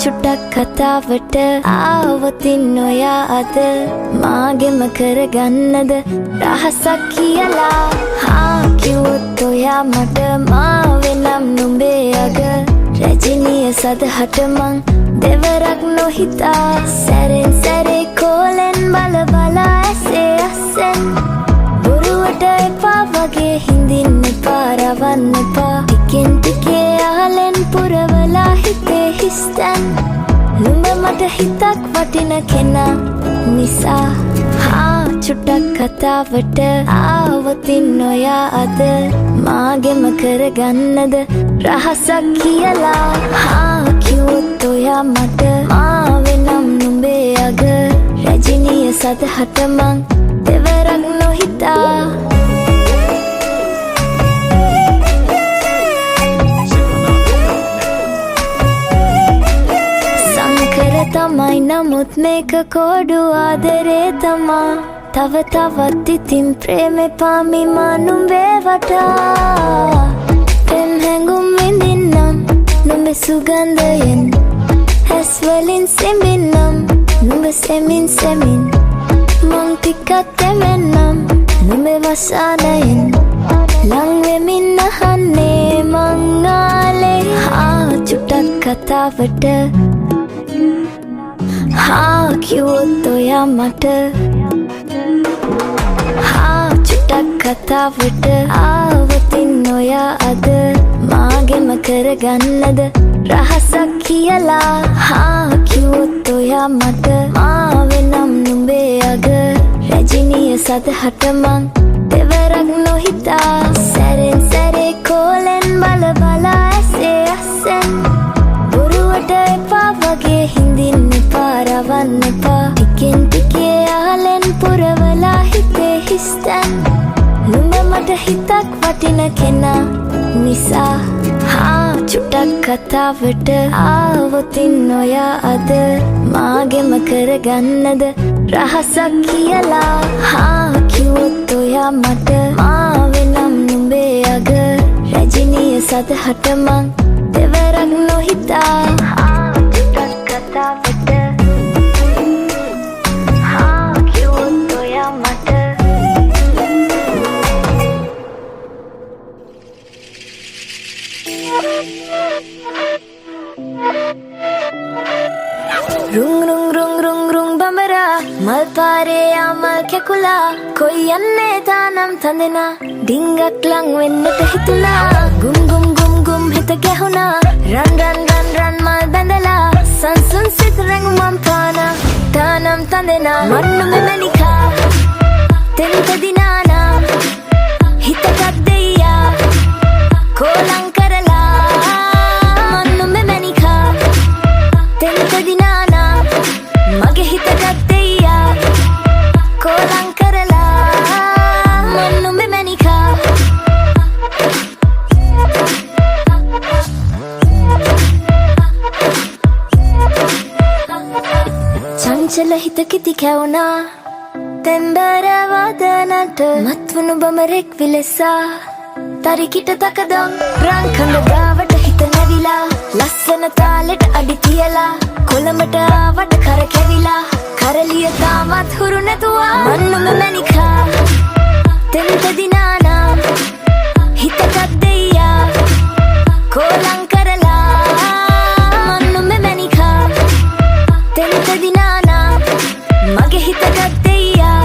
චුට්ටක් කතාවට ආවතින් නොයා අද මාගෙම කරගන්නද රහසක් කියලා කිව්වොත් ඔයා මට මාවෙනම් නුඹේ අග රැජිනිය සදහට මං දෙවරක් නොහිතා සැරෙන් සැරේ කෝලෙන් බල බලා ඇසේ අස්සෙන් බොරුවට එපා වගේ හිඳින්න එපා රවන්න එපා ටිකෙන් ටිකේ ආලෙන් පුරවලා හිතේ හිස්තැන් නුඹ මට හිතක් වටින කෙනා නිසා චුට්ටක් කතාවට ආවතින් නොයා අද මාගෙම කරගන්නද රහසක් කියලා කිව්වොත් ඔයා මට මාවෙනම් නුඹේ අග රැජිනිය සදහට මං දෙවරක් නොහිතා තමයි නමුත් මේක කෝඩු ආදරේ තමා තව තවත් ඉතින් ප්‍රේමෙ පාමිමා නුඹේ වටා පෙම් හැඟුම් විඳින්නම් නුඹේ සුගන්ධයෙන් හැස් වලින් සෙමින්නම් නුඹ සෙමින් සෙමින් මං ටිකක් දෙමෙන්නම් නුඹේ වසානයෙන් ලං වෙමින් අහන්නේ මං ආලේ චුට්ටක් කතාවට කිව්වොත් ඔයා මට චුට්ටක් කතාවට ආවතින් ඔයා අද මාගෙම කරගන්නද රහසක් කියලා කිව්වොත් ඔයා මට මාවෙනම් නුඹේ අග රැජිනිය සදහට මං දෙවරක් නොහිතා සැරෙන් සැරේ කෝලෙන් බල බලා ඇසේ අස්සෙන් බොරුවට එපා වගේ හිඳින්න එපා රවන්න එපා ටිකෙන් ටිකේ ආලෙන් පුරවලා හිතේ හිස්තැන් නුඹ මට හිතක් වටින කෙනා නිසා චුට්ටක් කතාවට ආවොතින් ඔයා අද මාගෙම කරගන්නද රහසක් කියලා කිව්වොත් ඔයා මට මාවෙනම් නුඹේ අග රැජිනිය සදහට මං දෙවරක් නොහිතා චුට්ටක් කතාවට කිව්වොත් ඔයා මට රුං රුං රුං රුං රුං බඹරා මල් පාරේ ආමල් කැකුලා කොයි යන්නේ තානම් තඳෙනා ඩිංගක් ලං වෙන්නට හිතුණා ගුම් ගුම් ගුම් ගුම් හිත ගැහුණා රන් රන් රන් රන් මල් බැඳලා සංසුන් සිත රැඟුමම් පානා තානම් තඳෙනා මන්නු මෙමනිකා තෙන්ත දිනානා හිතකත් දෙයියා කෝලං කරලා මන්නු මෙමනිකා තෙන්ත දිනානා මගේ හිතකත් දෙයියා කෝලං කරලා මන්නු මෙමනිකා චංචල හිත කිති කැවුනා තෙම්බර වදනට මත්වනු බමරෙක් විලෙසා තරිකිට තකදම් රංකඳ ගාවට හිත නැවිලා ලස්සන තාලෙට අඩි තියලා කොළඹට ආවට කර කැවිලා කරලිය තාමත් හුරු නැතුවා මන්නුම මැනිකා තෙන්ත දිනානා හිතකත් දෙයියා කෝලං කරලා මන්නුම මැනිකා තෙන්ත දිනානා මගේ හිතකත් දෙයියා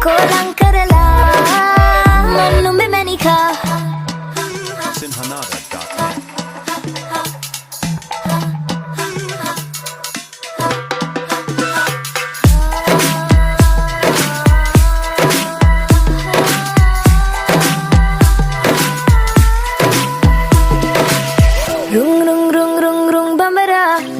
කෝලං කරලා මන්නුම මැනිකා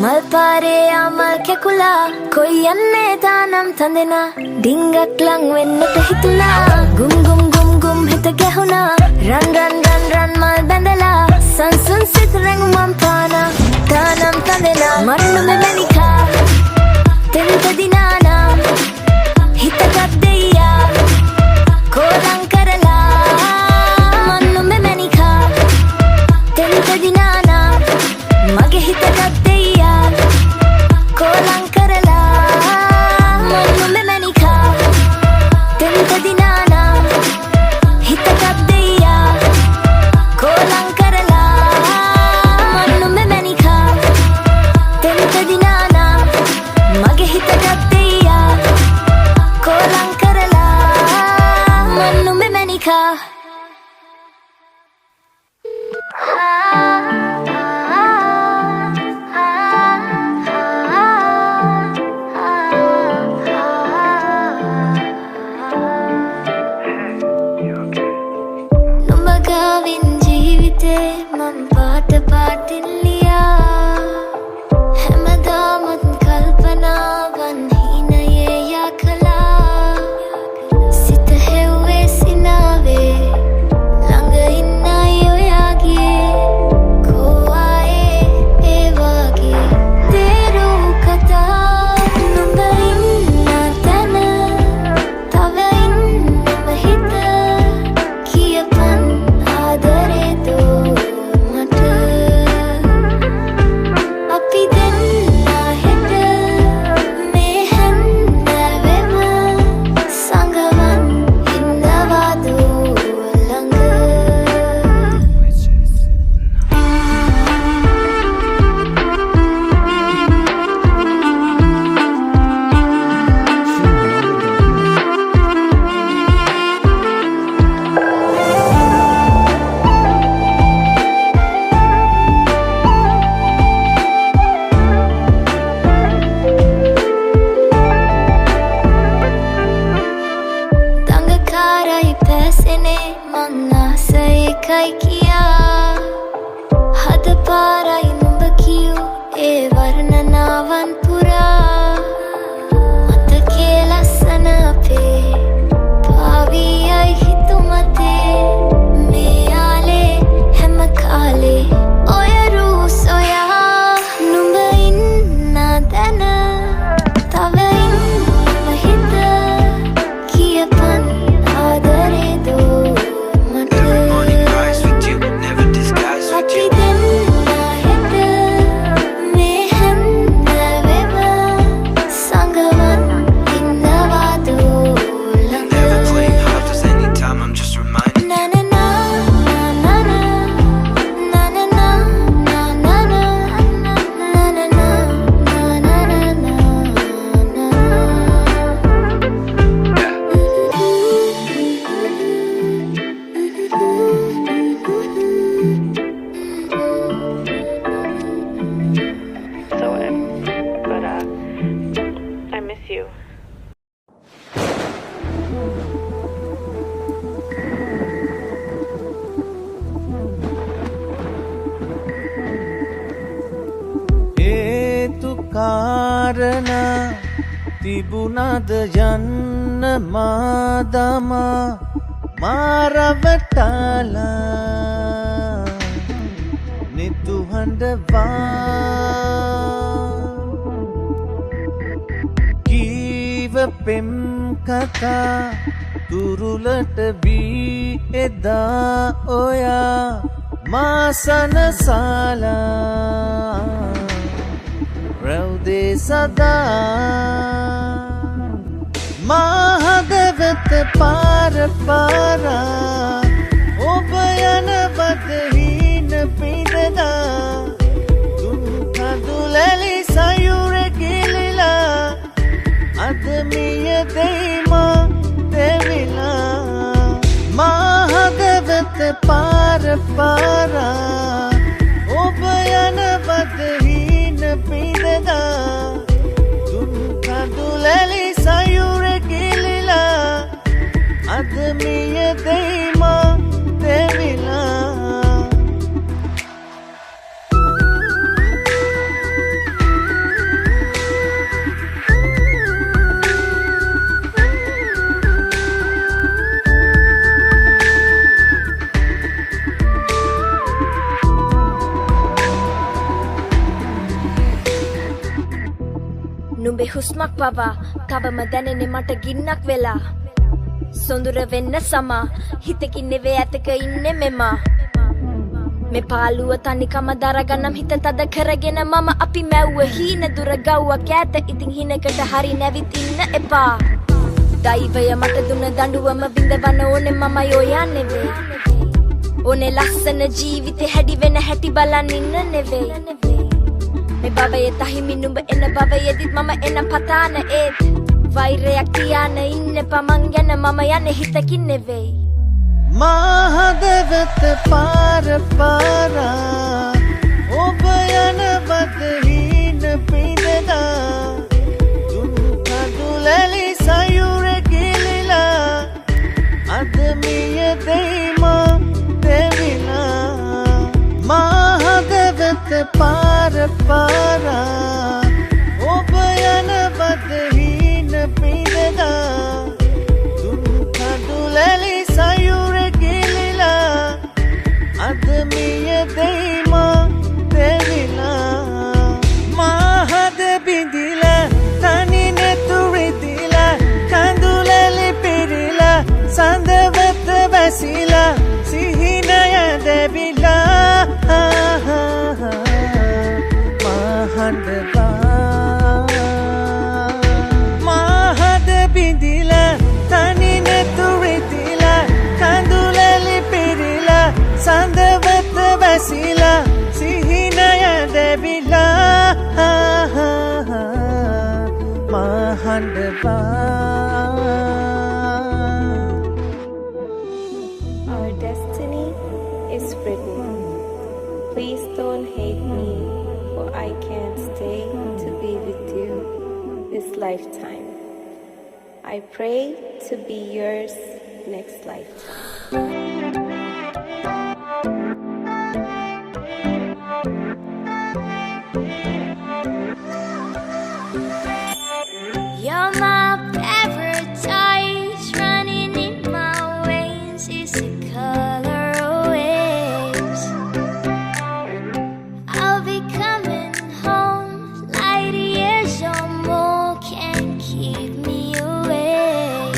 මල් පාරේ ආමල් කැකුලා කොයි යන්නේ තානම් තඳෙනා ඩිංගක් ලං වෙන්නට හිතුණා ගුම් ගුම් ගුම් ගුම් හිත ගැහුණා රන් රන් රන් රන් මල් බැඳලා සංසුන් සිත රැඟුමම් පානා තානම් තඳෙනා මන්නු මෙමනිකා තෙන්ත දිනානා හිතකත් දෙයියා කෝලං කරලා මන්නු මෙමනිකා තෙන්ත දිනානා හිතේ මම පාට පාටින් ලියා හැමදාමත් කල්පනාවන් හිනයේ යකලා සිත හෙව්වේ සිනාවේ ළඟ ඉන්නයි ඔයාගේ කෝ ආයේ ඒ වගේ තේරූ කතා නුඹ ඉන්න තැන තව ඉන්නම හිත කියපන් ආදරේ දෝ මට අපි දෙන්න හෙට මේ හැන්දෑවෙම සංගමන් ඉන්නවා දෝ ළඟ දඟකාරයි පැසෙනේ මං ආස එකයි කියා හද පාරයි නුඹ කියූ ඒ වර්ණනාවන් පුරා මතකේ ලස්සන අපේ පාවියයි හිතුමතේ මේ යාලේ හැම කාලේ ඔය රූ සොයා නුඹ ඉන්න තැන තව ඉන්නම හිත කියපන් ආදරේ දෝ මට Only cries with you, never disguise with අපි you. දෙන්න හෙට මේ හැන්දෑවෙම සංගමන් ඉන්නවා දෝ ළඟ Never playing hard, 'cause anytime I'm just reminding na na na na na na na na na na na na na na But I miss you. හේතු කාරණා තිබුණද යන්න මාදමා මාරවටාලා නිතුහඬවා කීව පෙම් කතා තුරුලට වී එදා ඔයා මාසනසාලා රැව්දේ සදා මාහදවත පාර පාරා ඔබ යනවද හීන පිඳදා දුන් කඳුලැලි සයුර ගිලිලා අද මිය දෙයිමා දෙවිලා මාහදවත පාර පාරා ඔබ යනවද හීන පිඳදා දුන් කඳුලැලි සයුර ගිලිලා අද මිය දෙයිමා දෙවිලා නුඹේ හුස්මක් පවා තවම දැනෙන්නේ මට ගින්නක් වෙලා සොඳුර වෙන්න සමා හිතකින් නෙවේ ඇතක ඉන්නේ මෙමා මේ පාළුව තනිකම දරගන්නම් හිත තද කරගෙන මම අපි මැව්ව හීන දුර ගව්වක් ඈත ඉතින් හිනකට හරි නැවිත් ඉන්න එපා දෛවය මට දුන්න දඬුවම බිඳවන්න ඕනේ මමයි ඔයා නෙවේ ඕනේ ලස්සන ජීවිතේ හැඩි වෙන හැටි බලන් ඉන්න නෙවේ මේ භවයේ තහිමි නුඹ එන භවයේදිත් මම එන පතාන ඒත් වෛරයක් තියාන ඉන්න පමන් ගැන මම යන්නේ හිතකින් නෙවෙයි මාහදවත පාර පාරා ඔබ යනවද හීන පිඳදා දුන් කඳුලැලි සයුර ගිලිලා අද මිය දෙයිමා දෙවිලා සඳත පාර පාරා ඔබ යන බදහින පිඳදා දුම් කඳුලැලි සයුර ගිලිලා අද මිය දෙයිමා දෙවිලා මාහද බිඳිලා තනි නැතුරිදිලා කඳුලැලි පිරිලා සඳවත වැසිලා සිහිනය දෙවිලා මාහද බිඳිලා තනි නැතුරිදිලා කඳුලැලි පිරිලා සඳවත වැසිලා සිහිනය දෙවිලා Our destiny is written. Please don't hate me, for I can't stay to be with you this lifetime. I pray to be yours next lifetime. You're my paradise, running in my veins is the color of waves. I'll be coming home, light years or more can't keep me away.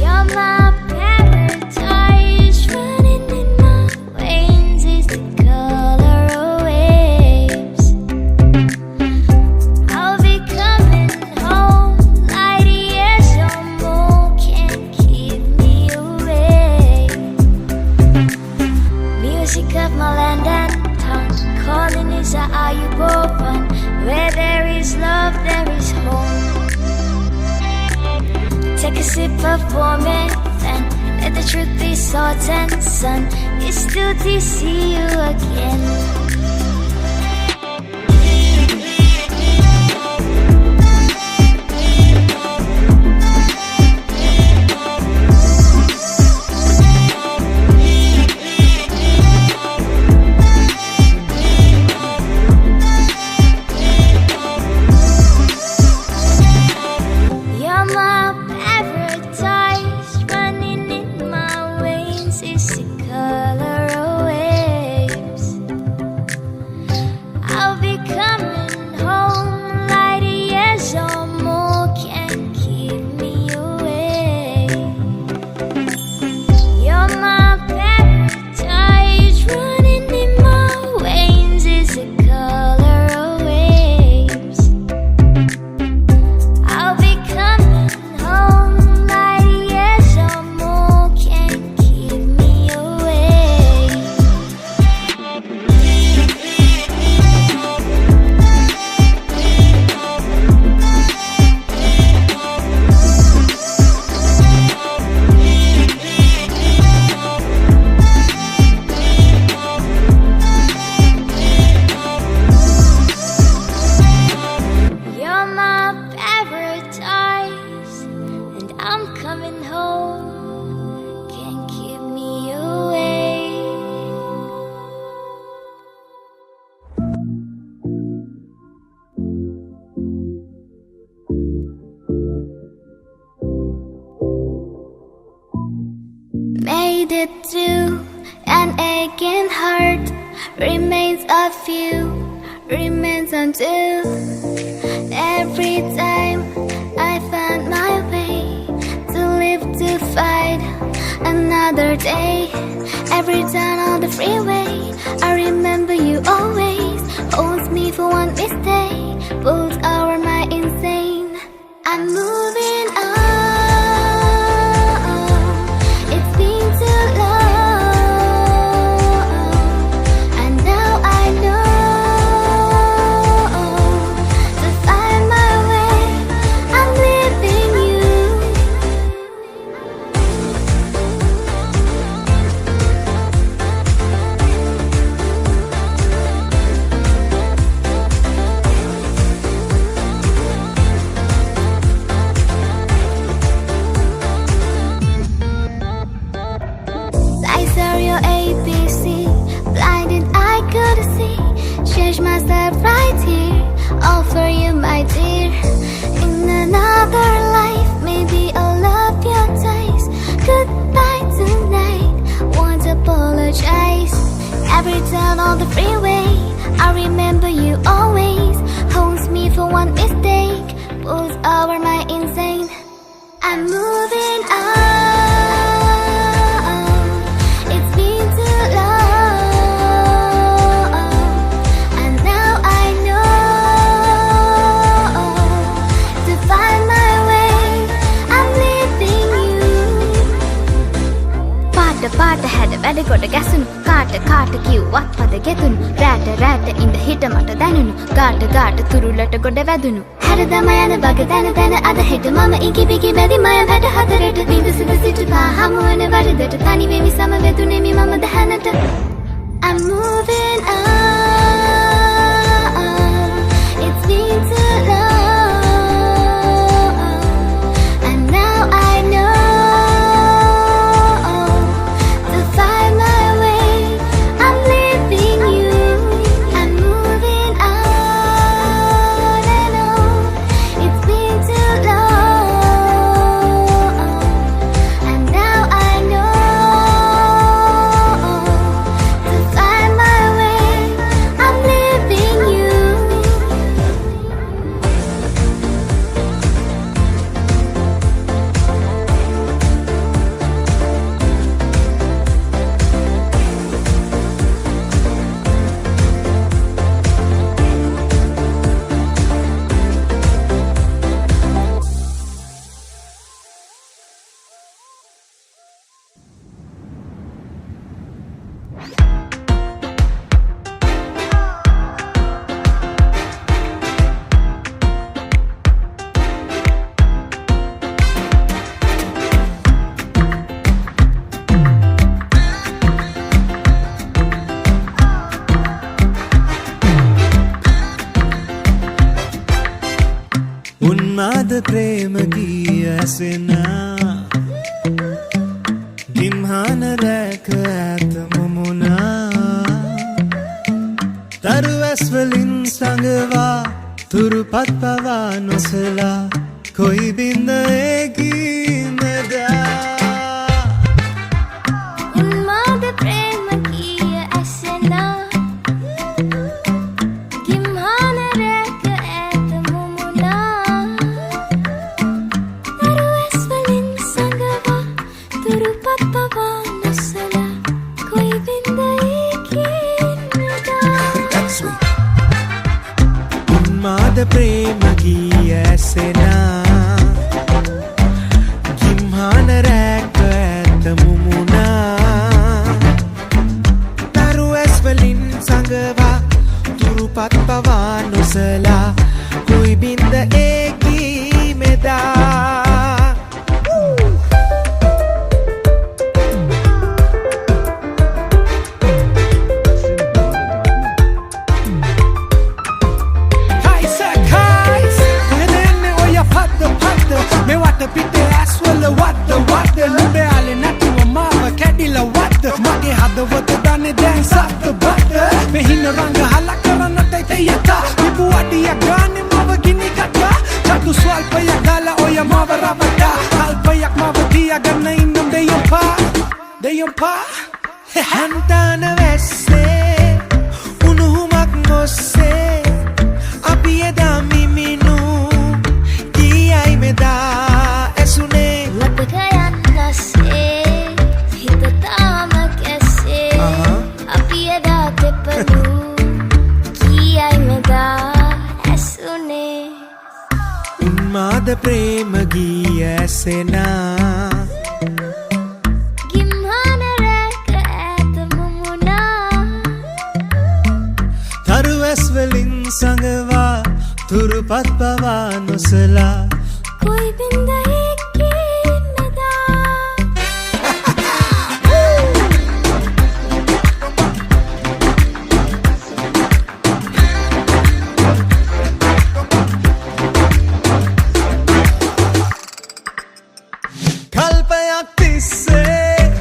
You're my paradise, running in my veins is the color of waves. I'll be coming home, light years or more can't keep me away. Music of my land and tongue, calling is a Ayubovan. Where there is love, there is home. Take a sip of warm and let the truth be salt and sun. It's still to see you again. You're my paradise, running in my veins is the color of waves. I'll be coming home, light years or more can't keep me away. You're my paradise, running in my veins is the color of waves. I'll be coming home, light years or more can't keep me away. You're my paradise, and I'm coming home. Can't keep me away. Made it through an aching heart, remains of you, remains until every time I found my way to live to fight another day. Every turn on the freeway, I remember you always holds me for one mistake, pulls over my insane. I'm moving on. It's been too long, and now I know to find my way. I'm leaving you. all for you, my dear. In another life, maybe I'll love your taste. Goodbye tonight, won't apologize. Every turn on the freeway, I remember you always. Holds me for one mistake, pulls over my insane. I'm moving on. It's been too long, and now I know to find my way. I'm leaving you. පාට හැද වැඩ කොට ගැසුණු කාට කිව්වත් පද ගෙතුණු රැට ඉඳ හිට මට දැනුණු ගාට තුරුලට ගොඩ වැදුණු හැරදම යන බග දැන අද හෙට මම ඉකිබිකි බැදි මය වැඩ හතරට විඳසුද සිටුපා හමුවන වරදට තනි වෙමි සමවැදුණෙමි මම දැහැනට I'm moving on. It's been too long, and now I know to find my way. I'm leaving you. I'm moving on and on. It's been too long, and now I know to find my way. I'm leaving you. उन्माद प्रेम गीय सेना गिम्हान rack ऐत मुमुना तरुवस्वलिन संगवा तुरुपत पवा नोसला कोई बिंद एगी नदा उन्माद प्रेम किय असना गिम्हान rack ऐत मुमुना तरुवस्वलिन संगवा तुरुपत पवा नोसला कोई बिंद एगी नदा उन्माद प्रेम गीय सेना गिम्हान रैक ऐत मुमुना तरुवस्वलिन संगवा तुरुपत पवा नोसला कोई बिंद एगी मेदा මගේ හදවත දන්නේ දැන් සත්ත බද්ද මෙහින රංග හලක් කරන්නටයි තේයතා ඉබු අඩිය ගානේ මව ගිනි කතා චතු ස්වල්පයක් ගාලා ඔය මව රවටා කල්පයක් මව තියාගන්න ඉන්නම් දෙයම්පා හන්තාන වැස්සේ උණුහුමක් නොස්සේ අපි එදා මිමිනු කීයයි මෙදා ඇසුනේ ලපක යන්නසේ හිත තාම කැසේ අපි එදා තෙපලු කීයයි මෙදා ඇසුනේ उन्माद प्रेम गीय सेना गिम्हान रैक ऐत मुमुना තරුවැස්වලින් සංගවා තුරුපත් පවා නොසලා कोई बिंद एगी नदा කල්පයක් තිස්සේ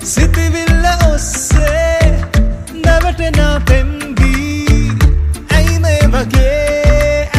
සිතිවිල්ල ඔස්සේ නැවටෙන පෙම්බී ඇයි මේ වගේ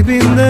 පින්ද